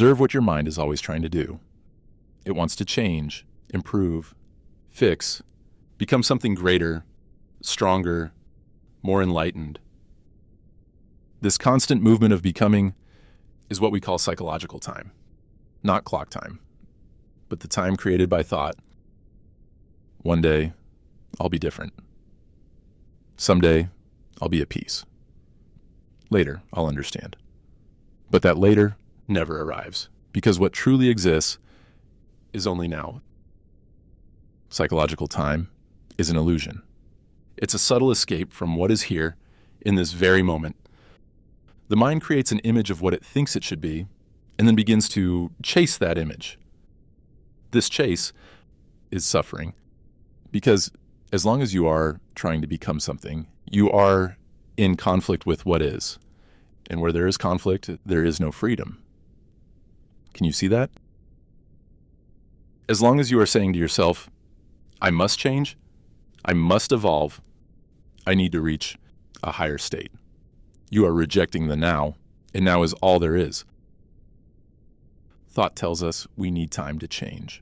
Observe what your mind is always trying to do. It wants to change, improve, fix, become something greater, stronger, more enlightened. This constant movement of becoming is what we call psychological time, not clock time, but the time created by thought. One day, I'll be different. Someday, I'll be at peace. Later, I'll understand. But that later never arrives, because what truly exists is only now. Psychological time is an illusion. It's a subtle escape from what is here in this very moment. The mind creates an image of what it thinks it should be, and then begins to chase that image. This chase is suffering, because as long as you are trying to become something, you are in conflict with what is. And where there is conflict, there is no freedom. Can you see that? As long as you are saying to yourself, I must change, I must evolve, I need to reach a higher state, you are rejecting the now, and now is all there is. Thought tells us we need time to change.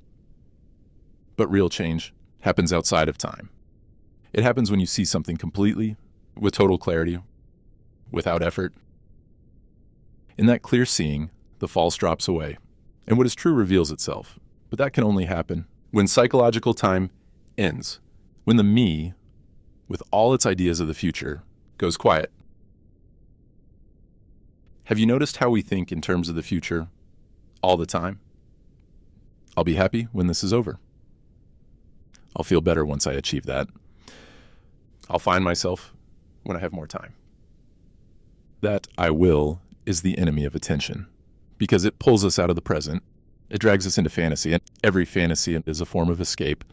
But real change happens outside of time. It happens when you see something completely, with total clarity, without effort. In that clear seeing, the false drops away, and what is true reveals itself. But that can only happen when psychological time ends, when the me, with all its ideas of the future, goes quiet. Have you noticed how we think in terms of the future all the time? I'll be happy when this is over. I'll feel better once I achieve that. I'll find myself when I have more time. That I will is the enemy of attention, because it pulls us out of the present. It drags us into fantasy, and every fantasy is a form of escape.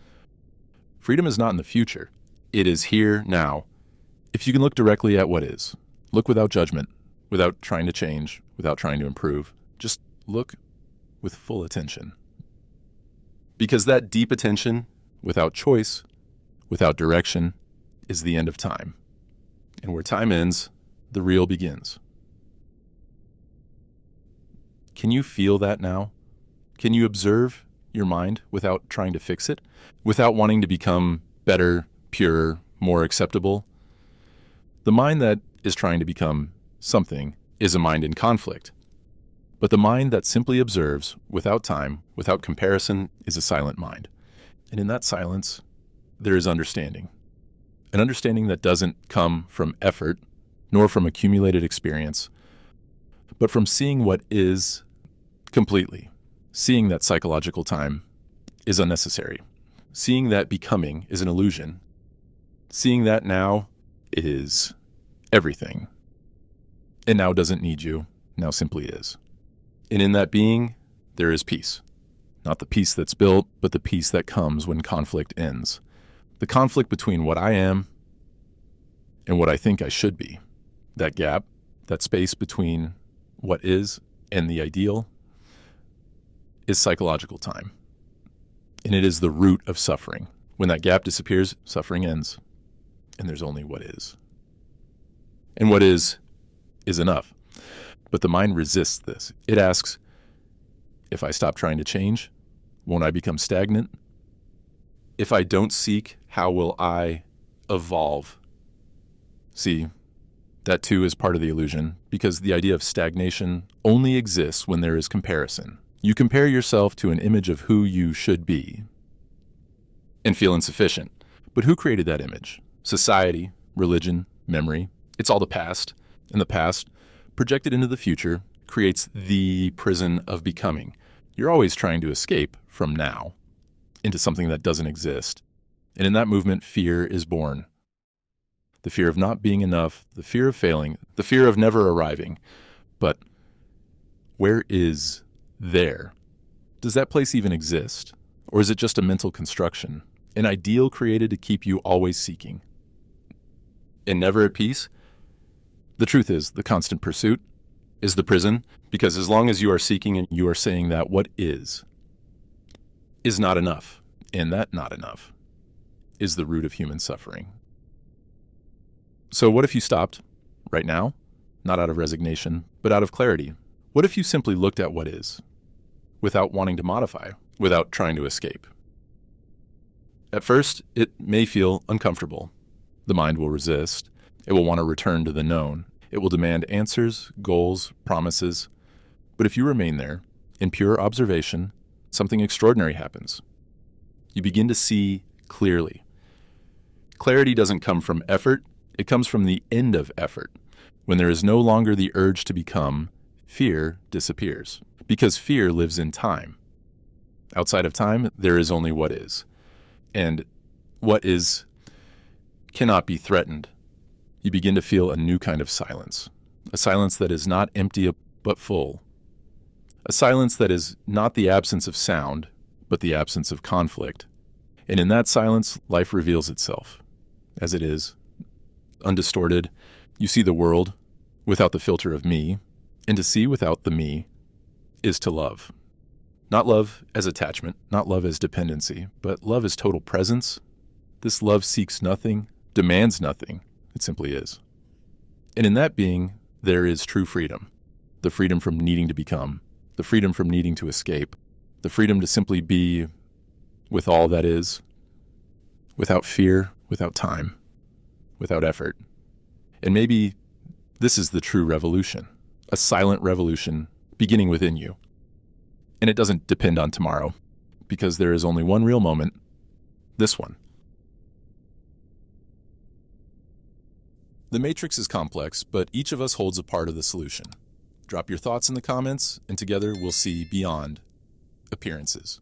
Freedom is not in the future. It is here now. If you can look directly at what is, look without judgment, without trying to change, without trying to improve, just look with full attention. Because that deep attention, without choice, without direction, is the end of time. And where time ends, the real begins. Can you feel that now? Can you observe your mind without trying to fix it? Without wanting to become better, purer, more acceptable? The mind that is trying to become something is a mind in conflict. But the mind that simply observes, without time, without comparison, is a silent mind. And in that silence, there is understanding. An understanding that doesn't come from effort, nor from accumulated experience, but from seeing what is completely. Seeing that psychological time is unnecessary. Seeing that becoming is an illusion. Seeing that now is everything. And now doesn't need you, now simply is. And in that being, there is peace. Not the peace that's built, but the peace that comes when conflict ends. The conflict between what I am and what I think I should be. That gap, that space between what is and the ideal, is psychological time. And it is the root of suffering. When that gap disappears, suffering ends. And there's only what is. And what is enough. But the mind resists this. It asks, if I stop trying to change, won't I become stagnant? If I don't seek, how will I evolve? See, that too is part of the illusion, because the idea of stagnation only exists when there is comparison. You compare yourself to an image of who you should be and feel insufficient. But who created that image? Society, religion, memory. It's all the past. And the past, projected into the future, creates the prison of becoming. You're always trying to escape from now into something that doesn't exist. And in that movement, fear is born. The fear of not being enough, the fear of failing, the fear of never arriving. But where is there? Does that place even exist? Or is it just a mental construction, an ideal created to keep you always seeking? And never at peace? The truth is, the constant pursuit is the prison, because as long as you are seeking and you are saying that what is not enough, and that not enough is the root of human suffering. So what if you stopped right now, not out of resignation, but out of clarity? What if you simply looked at what is? without wanting to modify, without trying to escape. At first, it may feel uncomfortable. The mind will resist. It will want to return to the known. It will demand answers, goals, promises. But if you remain there, in pure observation, something extraordinary happens. You begin to see clearly. Clarity doesn't come from effort. It comes from the end of effort. When there is no longer the urge to become, fear disappears. Because fear lives in time. Outside of time, there is only what is. And what is cannot be threatened. You begin to feel a new kind of silence. A silence that is not empty but full. A silence that is not the absence of sound, but the absence of conflict. And in that silence, life reveals itself, as it is, undistorted. You see the world without the filter of me, and to see without the me is to love. Not love as attachment, not love as dependency, but love as total presence. This love seeks nothing, demands nothing. It simply is. And in that being, there is true freedom. The freedom from needing to become, the freedom from needing to escape, the freedom to simply be with all that is, without fear, without time, without effort. And maybe this is the true revolution, a silent revolution beginning within you. And it doesn't depend on tomorrow, because there is only one real moment, this one. The matrix is complex, but each of us holds a part of the solution. Drop your thoughts in the comments, and together we'll see beyond appearances.